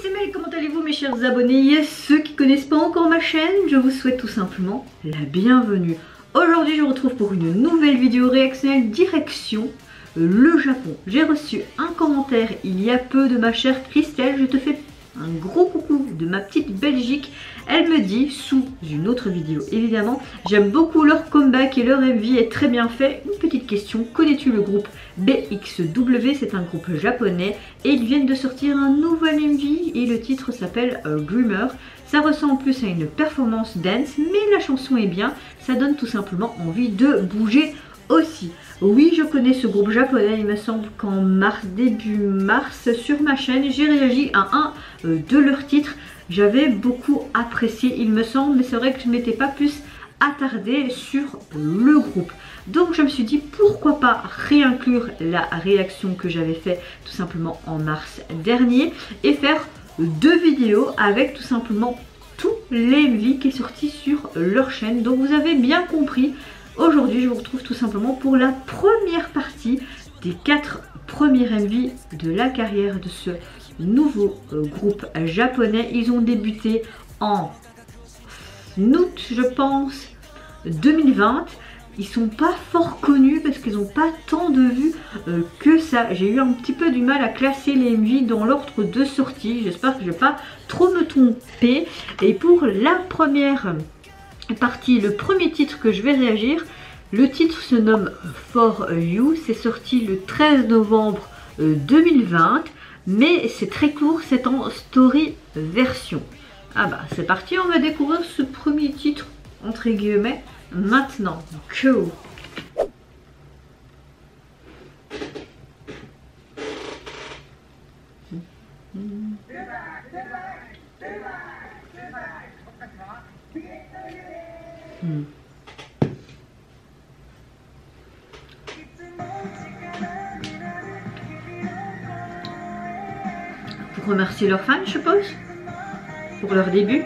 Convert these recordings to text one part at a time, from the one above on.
c'est Mel, comment allez-vous mes chers abonnés? Et ceux qui connaissent pas encore ma chaîne, je vous souhaite tout simplement la bienvenue. Aujourd'hui je vous retrouve pour une nouvelle vidéo réactionnelle direction le Japon. J'ai reçu un commentaire il y a peu de ma chère Christelle, je te fais un gros coucou de ma petite Belgique. Elle me dit, sous une autre vidéo évidemment, j'aime beaucoup leur comeback et leur MV est très bien fait. Une petite question, connais-tu le groupe BXW? C'est un groupe japonais et ils viennent de sortir un nouvel MV et le titre s'appelle Dreamer. Ça ressemble plus à une performance dance mais la chanson est bien, ça donne tout simplement envie de bouger aussi. Oui, je connais ce groupe japonais, il me semble qu'en mars, début mars, sur ma chaîne, j'ai réagi à un de leurs titres. J'avais beaucoup apprécié, il me semble, mais c'est vrai que je ne m'étais pas plus attardée sur le groupe. Donc je me suis dit, pourquoi pas réinclure la réaction que j'avais fait tout simplement en mars dernier et faire deux vidéos avec tout simplement tous les MV qui est sorti sur leur chaîne. Donc vous avez bien compris. Aujourd'hui, je vous retrouve tout simplement pour la première partie des 4 premiers MV de la carrière de ce nouveau groupe japonais. Ils ont débuté en août, je pense, 2020. Ils sont pas fort connus parce qu'ils n'ont pas tant de vues que ça. J'ai eu un petit peu du mal à classer les MV dans l'ordre de sortie. J'espère que je vais pas trop me tromper. Et pour la première partie, le premier titre que je vais réagir, le titre se nomme For You, c'est sorti le 13 novembre 2020 mais c'est très court, c'est en story version. Ah bah c'est parti, on va découvrir ce premier titre entre guillemets maintenant. Go. Pour remercier leurs fans, je suppose, pour leur début.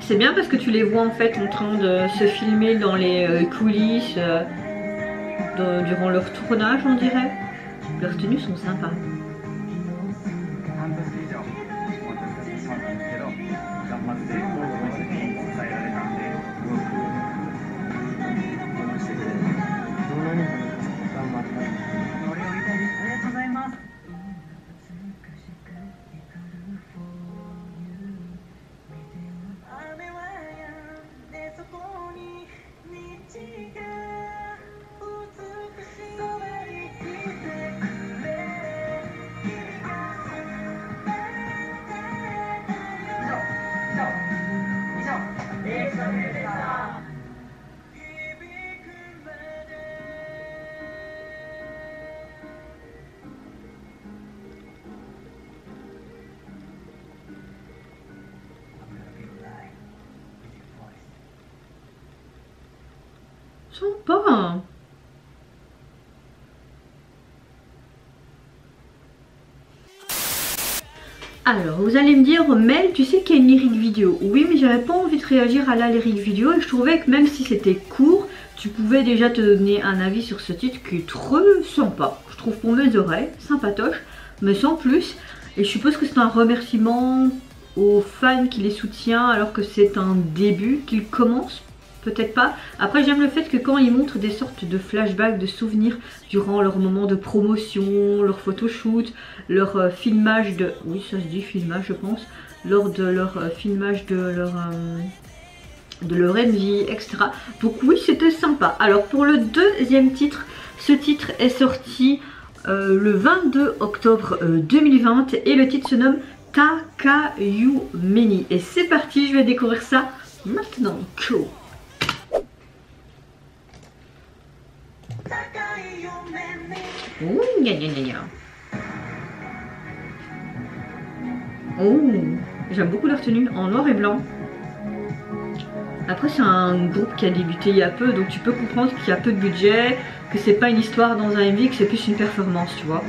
C'est bien parce que tu les vois en fait en train de se filmer dans les coulisses durant leur tournage, on dirait. Leurs tenues sont sympas. Sympa. Alors vous allez me dire, Mel, tu sais qu'il y a une lyric vidéo. Oui, mais j'avais pas envie de réagir à la lyric vidéo et je trouvais que même si c'était court, tu pouvais déjà te donner un avis sur ce titre qui est trop sympa. Je trouve pour mes oreilles, sympatoche, mais sans plus. Et je suppose que c'est un remerciement aux fans qui les soutiennent alors que c'est un début, qu'ils commencent. Peut-être pas. Après j'aime le fait que quand ils montrent des sortes de flashbacks, de souvenirs durant leur moment de promotion, leur photoshoot, leur filmage de... Oui ça se dit filmage je pense. Lors de leur filmage de leur MV, etc. Donc oui c'était sympa. Alors pour le deuxième titre, ce titre est sorti le 22 octobre 2020 et le titre se nomme Takayu Meni. Et c'est parti, je vais découvrir ça maintenant. Cool. Ouh, gna gna gna gna. Oh, j'aime beaucoup leur tenue en noir et blanc. Après c'est un groupe qui a débuté il y a peu, donc tu peux comprendre qu'il y a peu de budget, que c'est pas une histoire dans un MV, que c'est plus une performance, tu vois.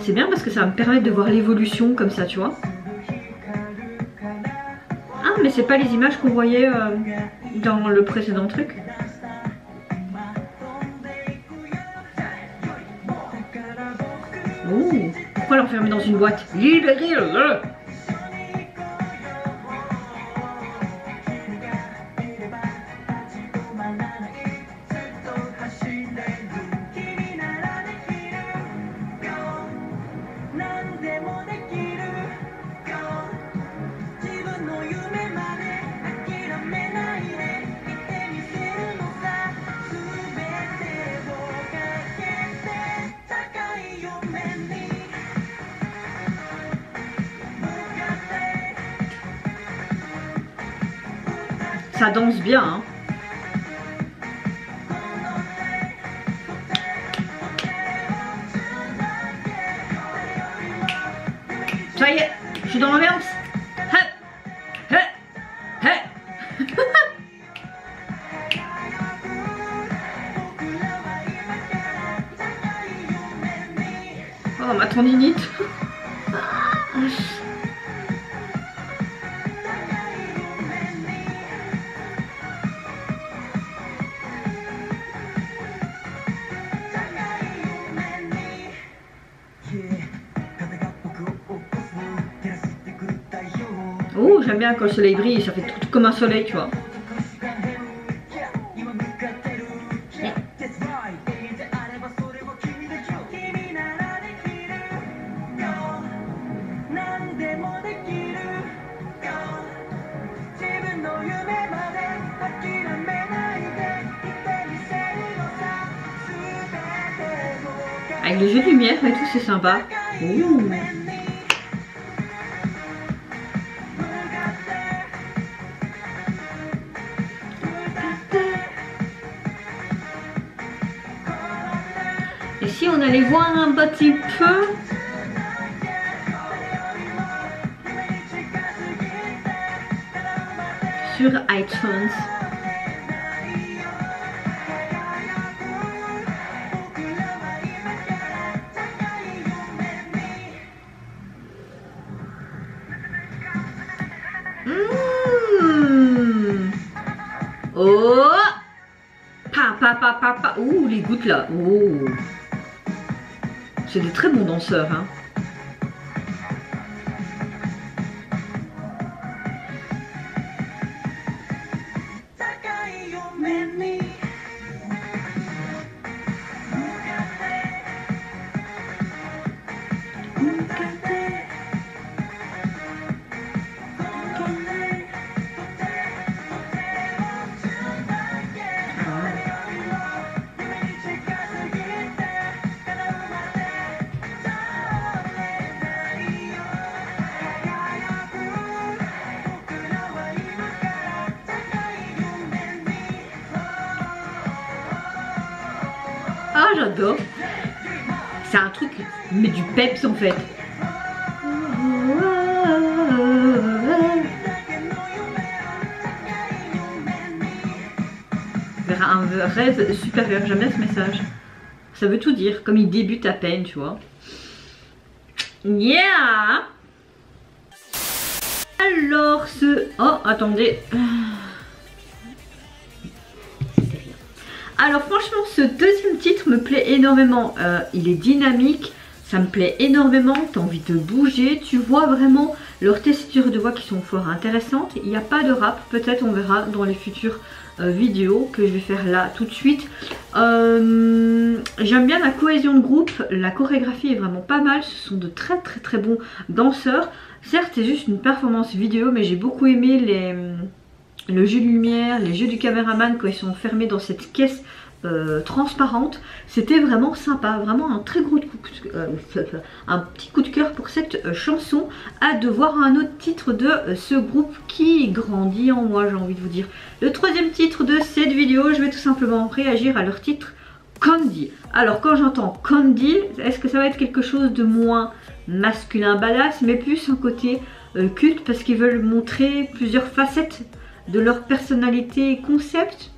C'est bien parce que ça va me permettre de voir l'évolution comme ça, tu vois. Ah, mais c'est pas les images qu'on voyait dans le précédent truc. Oh, pourquoi l'enfermer dans une boîte? Libérez-le! Ça danse bien, hein. Ça y est, je suis dans l'ambiance. Oh, ma tendinite. Oh, j'aime bien quand le soleil brille, ça fait tout comme un soleil, tu vois. Avec le jeu de lumière et tout, c'est sympa. Ouh. Et si on allait voir un petit peu sur iTunes. Oh, pa. Ouh, les gouttes là. Oh, c'est des très bons danseurs, hein. Ah, j'adore. C'est un truc, mais du peps en fait. Vers un rêve supérieur. J'aime bien ce message. Ça veut tout dire, comme il débute à peine, tu vois. Yeah. Alors ce... Oh, attendez. Alors franchement, ce deuxième titre me plaît énormément. Il est dynamique, ça me plaît énormément. T'as envie de bouger, tu vois vraiment leurs tessitures de voix qui sont fort intéressantes. Il n'y a pas de rap, peut-être on verra dans les futures vidéos que je vais faire là tout de suite. J'aime bien la cohésion de groupe, la chorégraphie est vraiment pas mal. Ce sont de très bons danseurs. Certes, c'est juste une performance vidéo, mais j'ai beaucoup aimé le jeu de lumière, les jeux du caméraman quand ils sont fermés dans cette caisse transparente. C'était vraiment sympa, vraiment un très gros un petit coup de cœur pour cette chanson. Hâte de voir un autre titre de ce groupe qui grandit en moi, j'ai envie de vous dire. Le troisième titre de cette vidéo, je vais tout simplement réagir à leur titre Candy. Alors quand j'entends Candy, est-ce que ça va être quelque chose de moins masculin badass, mais plus un côté culte, parce qu'ils veulent montrer plusieurs facettes de leur personnalité concept.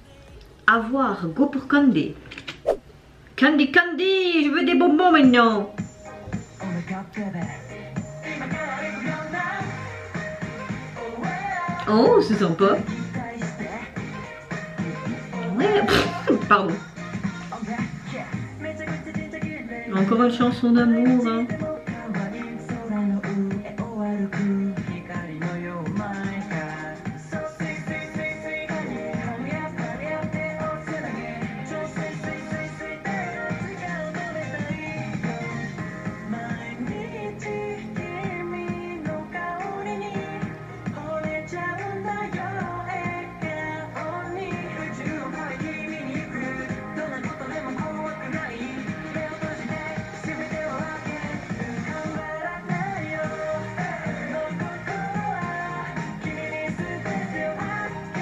À voir, go pour Candy. Candy, Candy, je veux des bonbons maintenant. Oh, c'est sympa. Ouais, pardon. Encore une chanson d'amour, hein.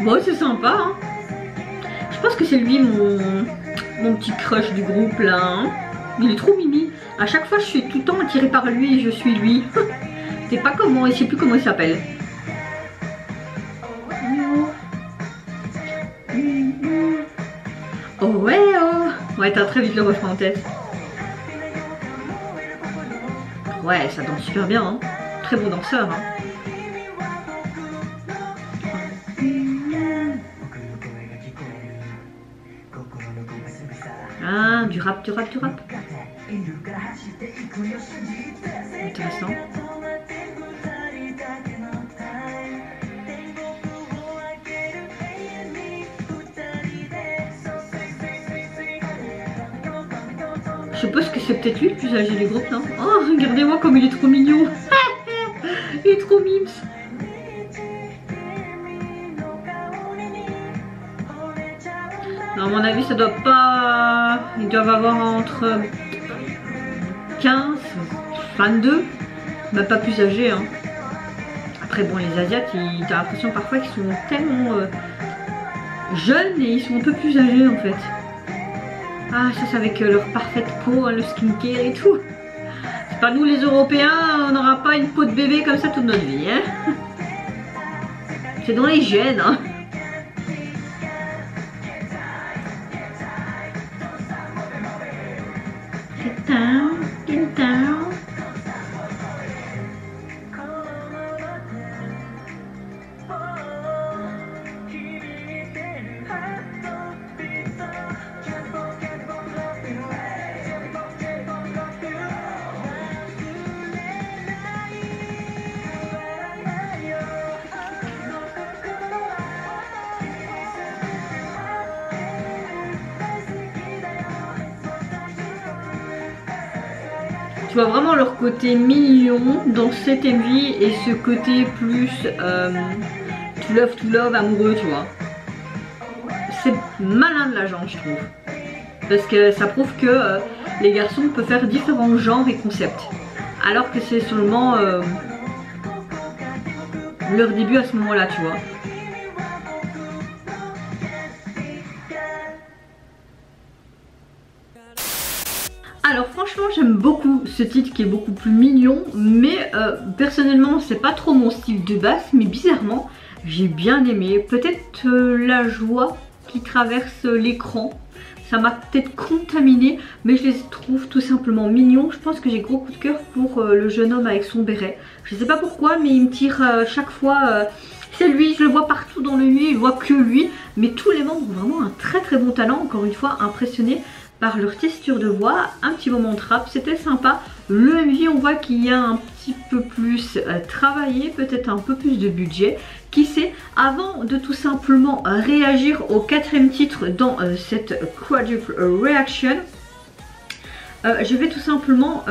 Bon, c'est sympa, hein. Je pense que c'est lui mon petit crush du groupe là, hein. Il est trop mimi. À chaque fois je suis tout le temps attirée par lui et je suis lui. C'est pas comment, je sais plus comment il s'appelle. Oh ouais, oh. Ouais, t'as très vite le refrain en tête. Ouais, ça danse super bien, hein. Très bon danseur, hein. Ah, du rap, du rap, du rap. Intéressant. Je suppose que c'est peut-être lui le plus âgé du groupe, non? Oh, regardez-moi comme il est trop mignon. Il est trop mimes. Non, à mon avis, ça doit pas... Ils doivent avoir entre 15, 22, mais pas plus âgés, hein. Après, bon, les Asiates, t'as l'impression parfois qu'ils sont tellement jeunes et ils sont un peu plus âgés, en fait. Ah, ça, c'est avec leur parfaite peau, hein, le skincare et tout. C'est pas nous, les Européens, on n'aura pas une peau de bébé comme ça toute notre vie, hein. C'est dans les gènes, hein. Tu vois vraiment leur côté mignon dans cette MV et ce côté plus to love, amoureux, tu vois. C'est malin de l'agent, je trouve. Parce que ça prouve que les garçons peuvent faire différents genres et concepts. Alors que c'est seulement leur début à ce moment-là, tu vois. Alors franchement j'aime beaucoup ce titre qui est beaucoup plus mignon, mais personnellement c'est pas trop mon style de base, mais bizarrement j'ai bien aimé. Peut-être la joie qui traverse l'écran, ça m'a peut-être contaminé, mais je les trouve tout simplement mignons. Je pense que j'ai gros coup de cœur pour le jeune homme avec son béret. Je sais pas pourquoi, mais il me tire chaque fois. C'est lui, je le vois partout dans le milieu, je vois que lui, mais tous les membres ont vraiment un très bon talent. Encore une fois, impressionné par leur texture de voix. Un petit moment de rap, c'était sympa. Le MV, on voit qu'il y a un petit peu plus travaillé, peut-être un peu plus de budget. Qui sait, avant de tout simplement réagir au 4e titre dans cette quadruple reaction, je vais tout simplement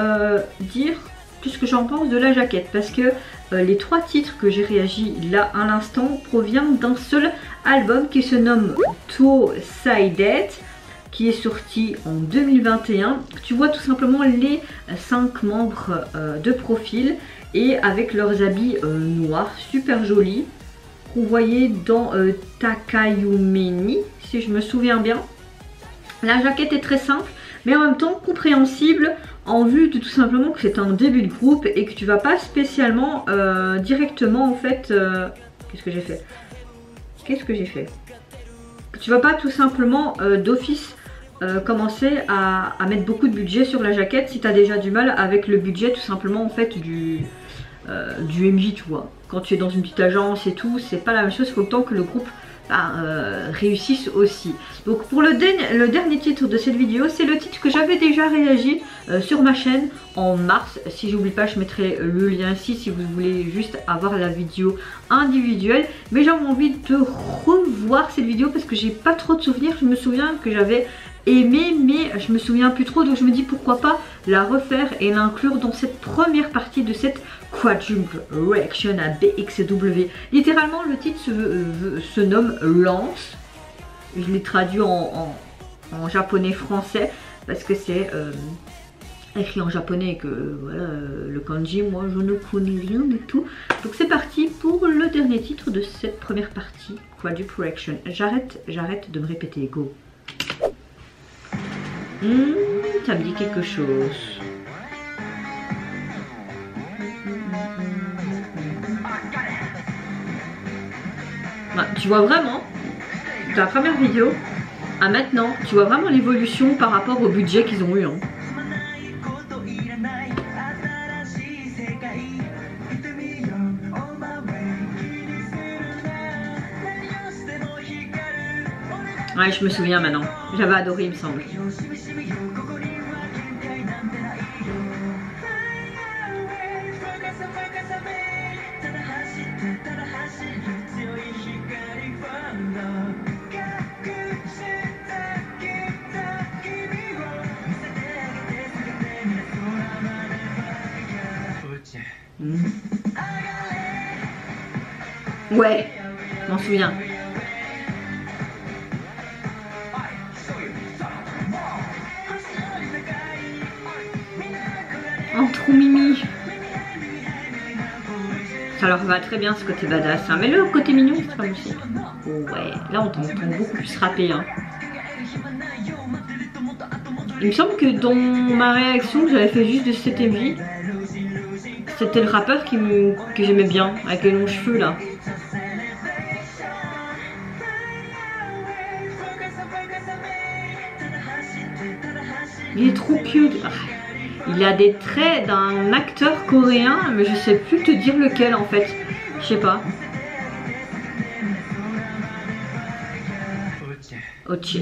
dire tout ce que j'en pense de la jaquette, parce que les 3 titres que j'ai réagi là à l'instant proviennent d'un seul album qui se nomme Two Sided, qui est sorti en 2021. Tu vois tout simplement les 5 membres de profil et avec leurs habits noirs, super jolis, qu'on voyait dans Takayumeni, si je me souviens bien. La jaquette est très simple, mais en même temps compréhensible en vue de tout simplement que c'est un début de groupe et que tu vas pas spécialement directement en fait... Qu'est-ce que j'ai fait? tu vas pas tout simplement d'office commencer à mettre beaucoup de budget sur la jaquette si tu as déjà du mal avec le budget tout simplement en fait du MJ, tu vois. Quand tu es dans une petite agence et tout, c'est pas la même chose, il faut le temps que le groupe réussisse aussi. Donc pour le dernier titre de cette vidéo, c'est le titre que j'avais déjà réagi sur ma chaîne en mars. Si j'oublie pas, je mettrai le lien ici si vous voulez juste avoir la vidéo individuelle. Mais j'avais envie de revoir cette vidéo parce que j'ai pas trop de souvenirs. Je me souviens que j'avais aimé, mais je me souviens plus trop, donc je me dis pourquoi pas la refaire et l'inclure dans cette première partie de cette Quadruple Reaction à BXW. Littéralement le titre se nomme Lance. Je l'ai traduit en japonais français parce que c'est écrit en japonais et que voilà, le kanji moi je ne connais rien du tout. Donc c'est parti pour le dernier titre de cette première partie Quadruple Reaction. J'arrête de me répéter, go. Ça me dit quelque chose. Bah, tu vois vraiment, de la première vidéo à maintenant, tu vois vraiment l'évolution par rapport au budget qu'ils ont eu. Hein. Ouais, je me souviens maintenant. J'avais adoré, il me semble. Ouais, je m'en souviens. Oh, trop mimi. Ça leur va très bien ce côté badass, hein. Mais le côté mignon, c'est pas possible. Ouais, là on t'entend beaucoup plus rapper. Hein. Il me semble que dans ma réaction que j'avais fait juste de cet MJ, c'était le rappeur que j'aimais bien, avec les longs cheveux là. Il est trop cute. Il a des traits d'un acteur coréen, mais je sais plus te dire lequel en fait. Je sais pas. Ok.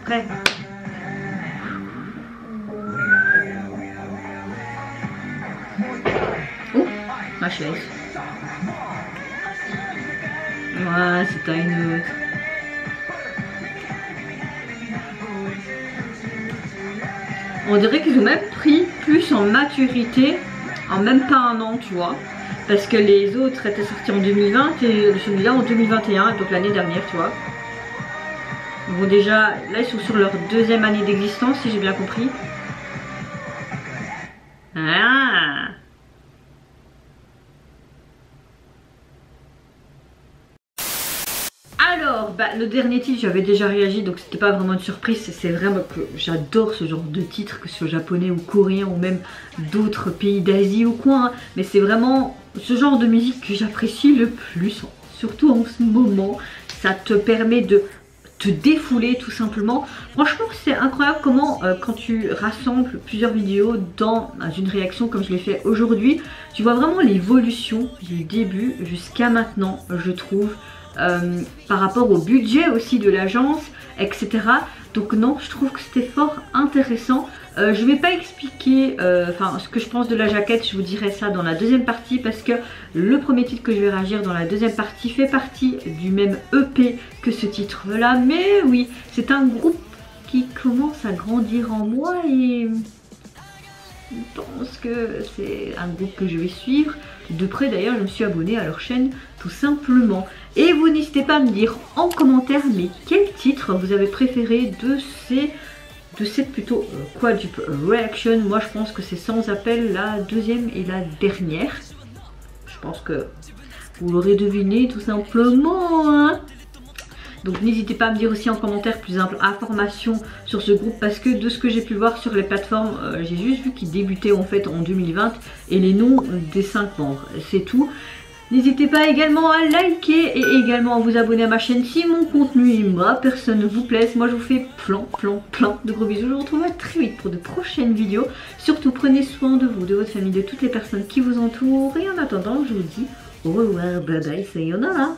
Prêt. Oh, ma chaise. Ouais, c'est une... On dirait qu'ils ont même pris plus en maturité en même pas un an, tu vois. Parce que les autres étaient sortis en 2020 et celui-là en 2021, donc l'année dernière, tu vois. Bon, déjà, là ils sont sur leur deuxième année d'existence, si j'ai bien compris. Ah! Alors, bah, le dernier titre, j'avais déjà réagi, donc c'était pas vraiment une surprise. C'est vraiment que j'adore ce genre de titre, que ce soit japonais ou coréen ou même d'autres pays d'Asie ou quoi. Hein. Mais c'est vraiment ce genre de musique que j'apprécie le plus, surtout en ce moment. Ça te permet de te défouler tout simplement. Franchement, c'est incroyable comment quand tu rassembles plusieurs vidéos dans une réaction comme je l'ai fait aujourd'hui, tu vois vraiment l'évolution du début jusqu'à maintenant, je trouve. Par rapport au budget aussi de l'agence, etc. Donc non, je trouve que c'était fort intéressant. Je vais pas expliquer ce que je pense de la jaquette, je vous dirai ça dans la deuxième partie parce que le premier titre que je vais réagir dans la deuxième partie fait partie du même EP que ce titre là. Mais oui, c'est un groupe qui commence à grandir en moi et je pense que c'est un groupe que je vais suivre de près. D'ailleurs, je me suis abonnée à leur chaîne tout simplement. Et vous n'hésitez pas à me dire en commentaire mais quel titre vous avez préféré de cette plutôt quadruple reaction. Moi je pense que c'est sans appel la deuxième et la dernière. Je pense que vous l'aurez deviné tout simplement, hein. Donc n'hésitez pas à me dire aussi en commentaire plus d'informations sur ce groupe parce que de ce que j'ai pu voir sur les plateformes, j'ai juste vu qu'ils débutaient en fait en 2020 et les noms des 5 membres, c'est tout. N'hésitez pas également à liker et également à vous abonner à ma chaîne si mon contenu et ma personne vous plaisent. Moi je vous fais plein de gros bisous. Je vous retrouve très vite pour de prochaines vidéos. Surtout prenez soin de vous, de votre famille, de toutes les personnes qui vous entourent. Et en attendant je vous dis au revoir, bye bye, sayonara.